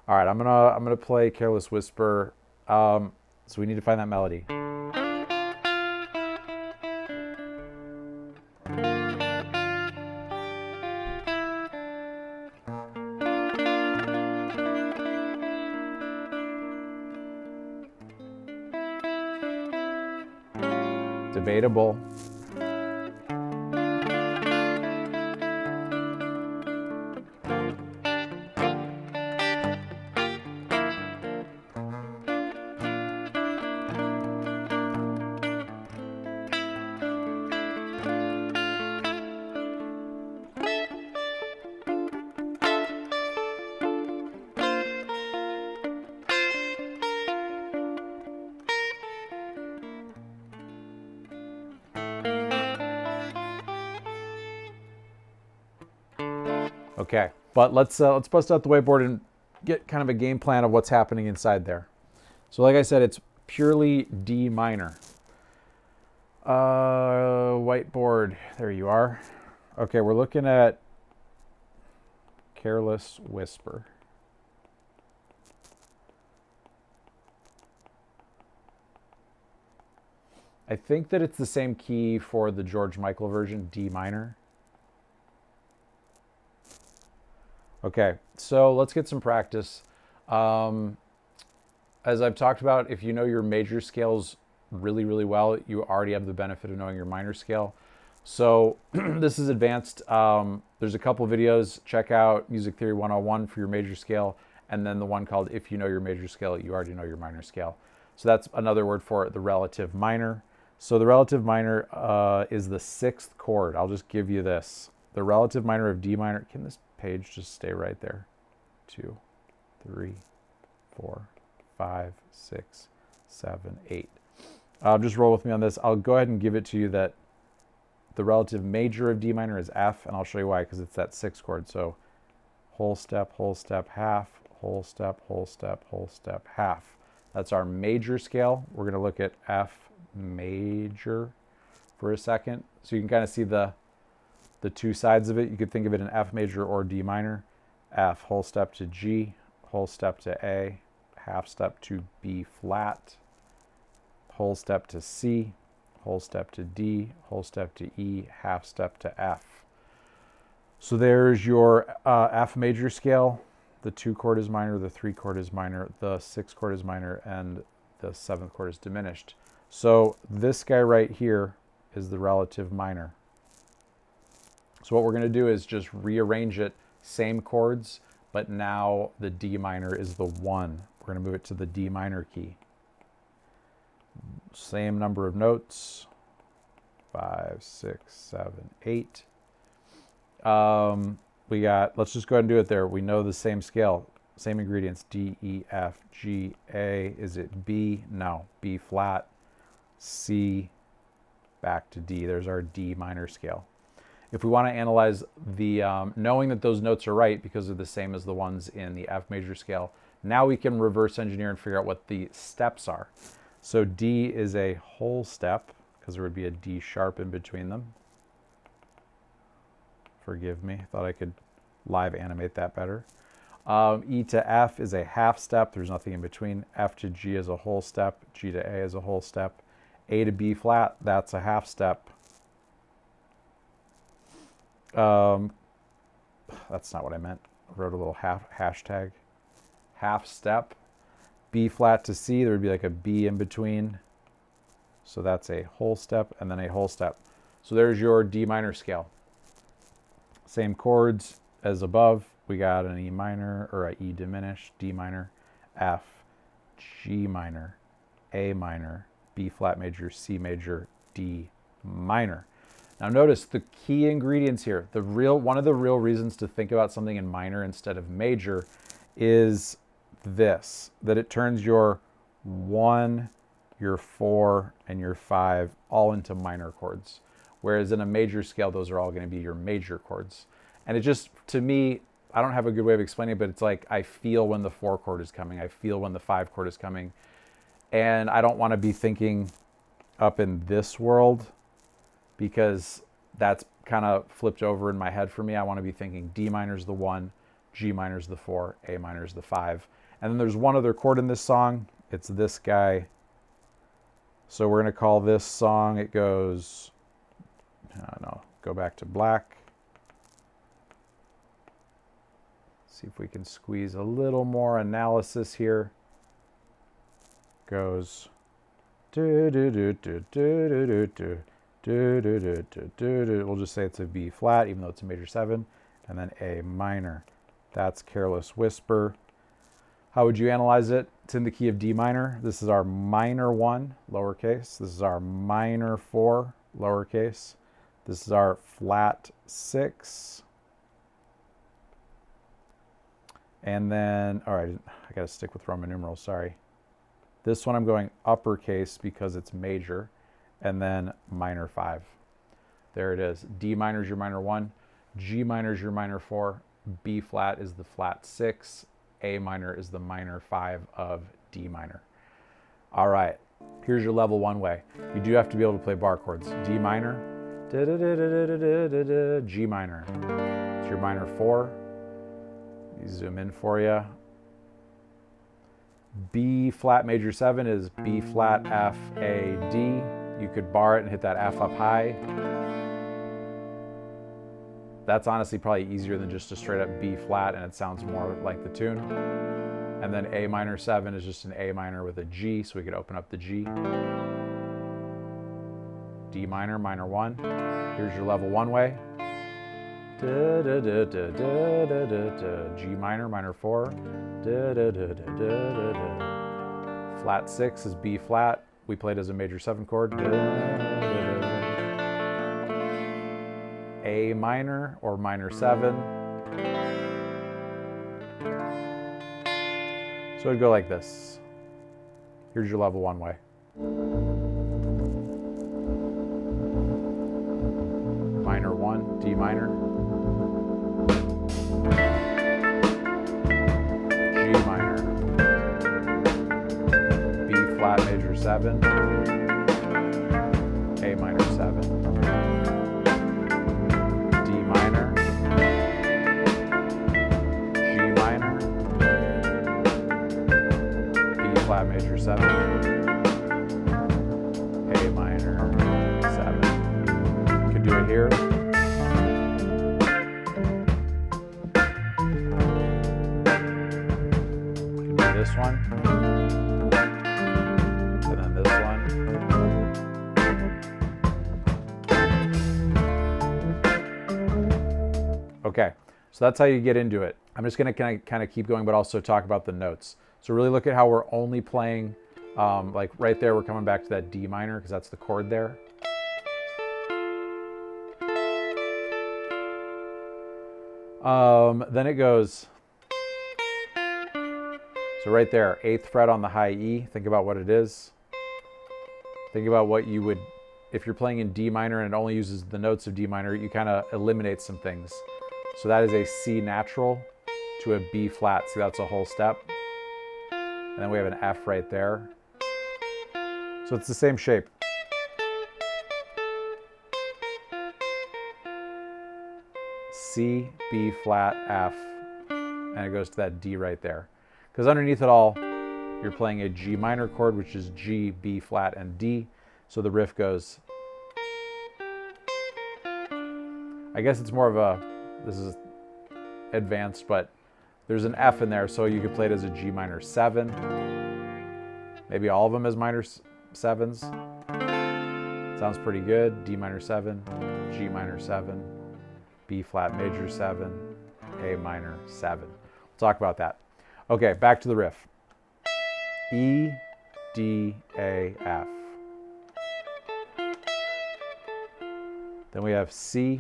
All right, I'm gonna play Careless Whisper. So we need to find that melody. Debatable. Okay, but let's bust out the whiteboard and get kind of a game plan of what's happening inside there. So like I said, it's purely D minor. Whiteboard, there you are. Okay, we're looking at Careless Whisper. I think that it's the same key for the George Michael version, D minor. Okay, so let's get some practice. As I've talked about, if you know your major scales really, really well, you already have the benefit of knowing your minor scale. So this is advanced. There's a couple videos. Check out Music Theory 101 for your major scale, and then the one called If You Know Your Major Scale, You Already Know Your Minor Scale. So that's another word for it, the relative minor. So the relative minor is the sixth chord. I'll just give you this. The relative minor of D minor, can this page just stay right there? 2, 3, 4, 5, 6, 7, 8. Just roll with me on this. I'll go ahead and give it to you that the relative major of D minor is F, and I'll show you why, because it's that sixth chord. So whole step, half, whole step, half. That's our major scale. We're going to look at F major for a second. So you can kind of see the two sides of it. You could think of it in F major or D minor. F, whole step to G, whole step to A, half step to B flat, whole step to C, whole step to D, whole step to E, half step to F. So there's your F major scale. The 2 chord is minor, the 3 chord is minor, the 6 chord is minor, and the 7th chord is diminished. So this guy right here is the relative minor. So what we're going to do is just rearrange it, same chords, but now the D minor is the 1. We're going to move it to the D minor key. Same number of notes, 5, 6, 7, 8. We got, let's just go ahead and do it there. We know the same scale, same ingredients, D, E, F, G, A. Is it B? No, B flat, C, back to D. There's our D minor scale. If we want to analyze the, knowing that those notes are right because they're the same as the ones in the F major scale, now we can reverse engineer and figure out what the steps are. So D is a whole step, because there would be a D sharp in between them. Forgive me, thought I could live animate that better. E to F is a half step, there's nothing in between. F to G is a whole step, G to A is a whole step. A to B flat, that's a half step. That's not what I meant. I wrote a little hashtag. Half step. B flat to C, there would be like a B in between. So that's a whole step and then a whole step. So there's your D minor scale. Same chords as above. We got an E minor or an E diminished, D minor, F, G minor, A minor, B flat major, C major, D minor. Now notice the key ingredients here. One of the real reasons to think about something in minor instead of major is this, that it turns your 1, your 4, and your 5 all into minor chords. Whereas in a major scale, those are all going to be your major chords. And it just, to me, I don't have a good way of explaining it, but it's like I feel when the 4 chord is coming. I feel when the 5 chord is coming. And I don't want to be thinking up in this world, because that's kind of flipped over in my head for me. I want to be thinking D minor is the 1, G minor is the 4, A minor is the 5. And then there's one other chord in this song. It's this guy. So we're going to call this song, it goes, no, go back to black. See if we can squeeze a little more analysis here. Goes do do do do do do do do do do do do do. We'll just say it's a B flat, even though it's a major 7, and then A minor. That's Careless Whisper. How would you analyze it? It's in the key of D minor. This is our minor 1, lowercase. This is our minor 4, lowercase. This is our flat 6. And then, all right, I got to stick with Roman numerals, sorry. This one I'm going uppercase because it's major, and then minor 5. There it is. D minor is your minor 1, G minor is your minor 4, B flat is the flat 6, A minor is the minor 5 of D minor. All right, here's your level 1 way. You do have to be able to play bar chords. D minor, G minor. It's your minor 4. You zoom in for you. B flat major 7 is B flat, F, A, D. You could bar it and hit that F up high. That's honestly probably easier than just a straight up B flat, and it sounds more like the tune. And then A minor 7 is just an A minor with a G, so we could open up the G. D minor, minor 1. Here's your level 1 way. Da, da, da, da, da, da, da, da. G minor, minor 4. Da, da, da, da, da, da. Flat 6 is B flat. We played as a major 7 chord. Da, da, da, da. A minor or minor 7. So it'd go like this. Here's your level 1 way. Minor 1, D minor. G minor. B flat major 7. A minor 7. D minor. G minor. B flat major 7. A minor 7. You could do it here. This one, and then this one. Okay, so that's how you get into it. I'm just going to kind of keep going, but also talk about the notes. So really look at how we're only playing, like right there, we're coming back to that D minor because that's the chord there. Then it goes. So right there, 8th fret on the high E, think about what it is. Think about what you would, if you're playing in D minor and it only uses the notes of D minor, you kind of eliminate some things. So that is a C natural to a B flat, see that's a whole step. And then we have an F right there. So it's the same shape. C, B flat, F, and it goes to that D right there. Because underneath it all, you're playing a G minor chord, which is G, B flat, and D. So the riff goes. I guess it's more of a, this is advanced, but there's an F in there, so you could play it as a G minor 7. Maybe all of them as minor 7s. Sounds pretty good. D minor 7, G minor 7, B flat major 7, A minor 7. We'll talk about that. Okay, back to the riff. E, D, A, F. Then we have C,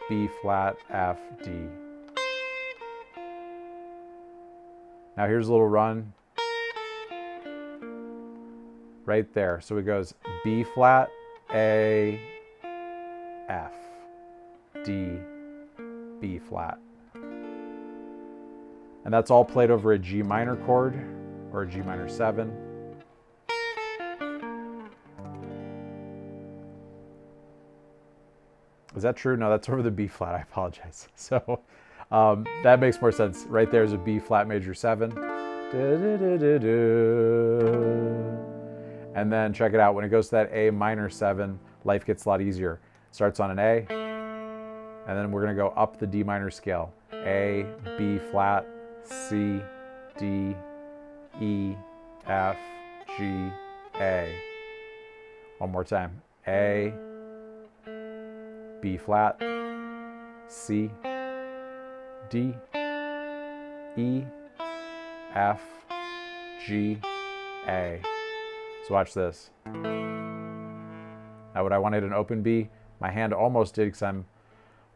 B flat, F, D. Now here's a little run. Right there. So it goes B flat, A, F, D, B flat. And that's all played over a G minor chord or a G minor 7. Is that true? No, that's over the B flat. I apologize. So That makes more sense. Right there's a B flat major 7. And then check it out. When it goes to that A minor 7, life gets a lot easier. Starts on an A, and then we're going to go up the D minor scale. A, B flat, C, D, E, F, G, A. One more time. A, B flat, C, D, E, F, G, A. So watch this. Now would I want to hit an open B? My hand almost did because I'm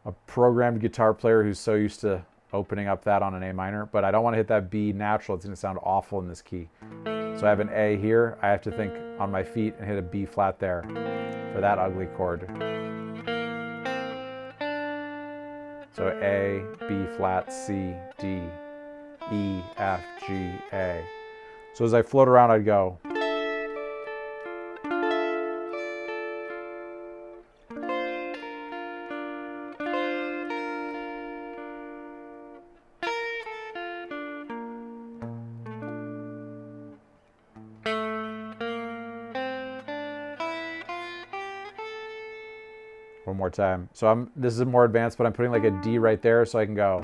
a programmed guitar player who's so used to opening up that on an A minor, but I don't want to hit that B natural. It's going to sound awful in this key. So I have an A here. I have to think on my feet and hit a B flat there for that ugly chord. So A, B flat, C, D, E, F, G, A. So as I float around, I'd go. One more time. So this is more advanced, but I'm putting like a D right there so I can go.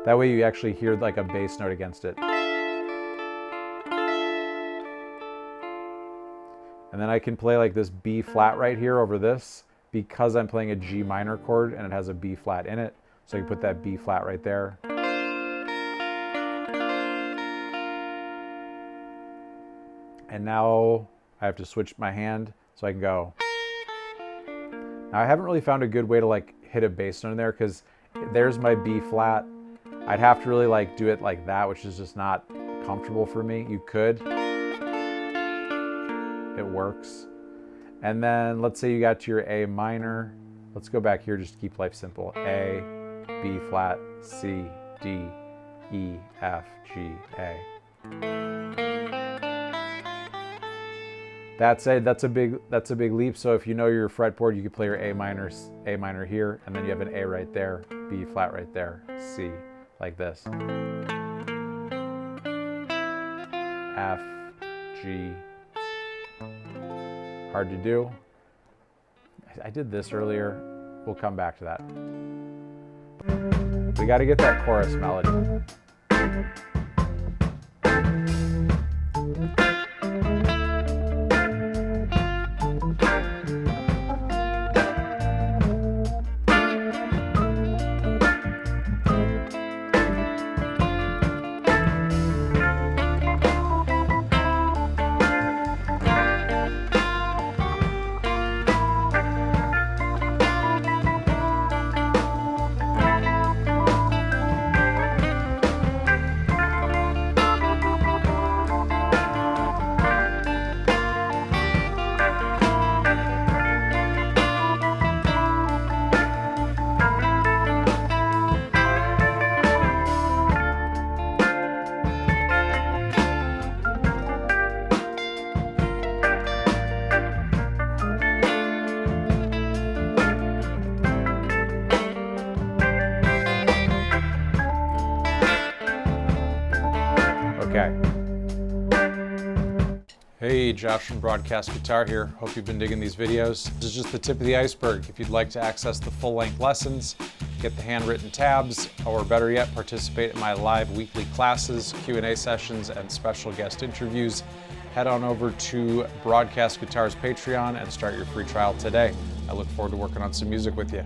That way you actually hear like a bass note against it. And then I can play like this B flat right here over this because I'm playing a G minor chord and it has a B flat in it. So I can put that B flat right there. And now I have to switch my hand so I can go. Now I haven't really found a good way to like hit a bass note in there because there's my B flat. I'd have to really like do it like that, which is just not comfortable for me. You could. It works. And then let's say you got to your A minor. Let's go back here just to keep life simple. A, B flat, C, D, E, F, G, A. That's a big leap. So if you know your fretboard, you could play your A minor here, and then you have an A right there, B flat right there, C, like this. F, G. Hard to do. I did this earlier. We'll come back to that. We got to get that chorus melody. Okay. Hey, Josh from Broadcast Guitar here. Hope you've been digging these videos. This is just the tip of the iceberg. If you'd like to access the full-length lessons, get the handwritten tabs, or better yet, participate in my live weekly classes, Q&A sessions, and special guest interviews, head on over to Broadcast Guitar's Patreon and start your free trial today. I look forward to working on some music with you.